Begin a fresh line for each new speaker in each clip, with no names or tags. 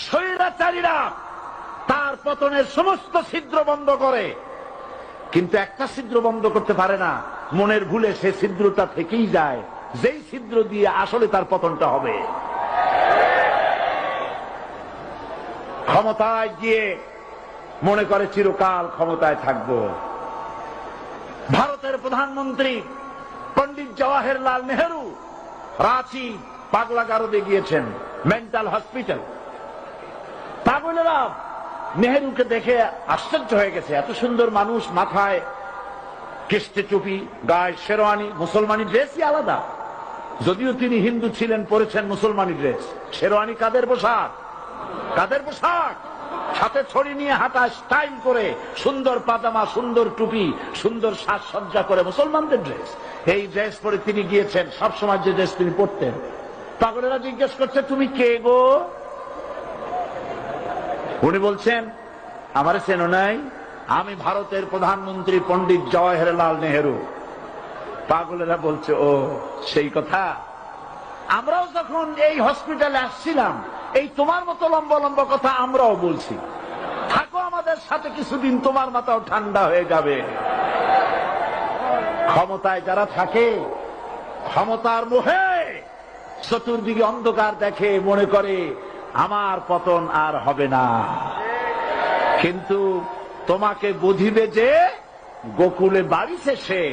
স্বৈরাচারীরা তার পতনের সমস্ত ছিদ্র বন্ধ করে, কিন্তু একটা ছিদ্র বন্ধ করতে পারে না। মনের ভুলে সে ছিদ্রটা থেকেই যায়, যেই ছিদ্র দিয়ে আসলে তার পতনটা হবে। ক্ষমতায় গিয়ে মনে করে চিরকাল ক্ষমতায় থাকবো। ভারতের প্রধানমন্ত্রী পণ্ডিত জওয়াহরলাল নেহেরু রাঁচি পাগলাগারদে গিয়েছেন, মেন্টাল হসপিটাল। পাগলেরা নেহেরুকে দেখে আশ্চর্য হয়ে গেছে, এত সুন্দর মানুষ, মাথায় কিস্তে টুপি, গায়ে শেরওয়ানি, মুসলমানি ড্রেসই আলাদা। যদিও তিনি হিন্দু ছিলেন, পরেছেন মুসলমানি ড্রেস। শেরওয়ানি কাদের পোশাক? কাদের পোশাক? সাথে ছড়ি নিয়ে হাঁটা, স্টাইল করে, সুন্দর পাজামা, সুন্দর টুপি, সুন্দর সাজসজ্জা করে, মুসলমানদের ড্রেস। এই ড্রেস পরে তিনি গিয়েছেন, সবসময় যে ড্রেস তিনি পরতেন। পাগলেরা জিজ্ঞেস করছে, তুমি কে গো? উনি বলছেন, আমারে চেনো নাই? আমি ভারতের প্রধানমন্ত্রী পণ্ডিত জওয়াহরলাল নেহেরু। পাগলেরা বলছে, ও সেই কথা। আমরাও যখন এই হসপিটালে আসছিলাম, এই তোমার মতো লম্বা লম্বা কথা আমরাও বলছি। থাকো আমাদের সাথে কিছুদিন, তোমার মাথাও ঠান্ডা হয়ে যাবে। ক্ষমতায় যারা থাকে, ক্ষমতার মোহে চতুর্দিকে অন্ধকার দেখে, মনে করে আমার পতন আর হবে না। কিন্তু তোমাকে বুঝিবে যে গোকুলে বাড়ি শেষে।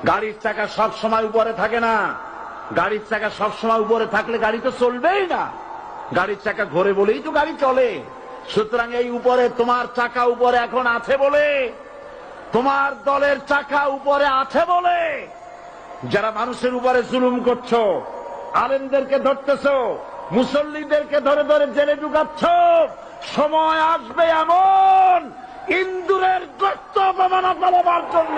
গাড়ির চাকা সব সময় উপরে থাকে না। গাড়ির চাকা সব সময় উপরে থাকলে গাড়ি তো চলবেই না। গাড়ির চাকা ঘোরে বলেই তো গাড়ি চলে। সুতরাং এই উপরে তোমার চাকা উপরে এখন আছে বলে, তোমার দলের চাকা উপরে আছে বলে যারা মানুষের উপরে জুলুম করছো, আলেমদেরকে ধরতেছো, মুসল্লিদেরকে ধরে ধরে জেলে ঢুকাচ্ছ, সময় আসবে এমন ইন্দুরের গর্ত অপমানা পালাবার জন্য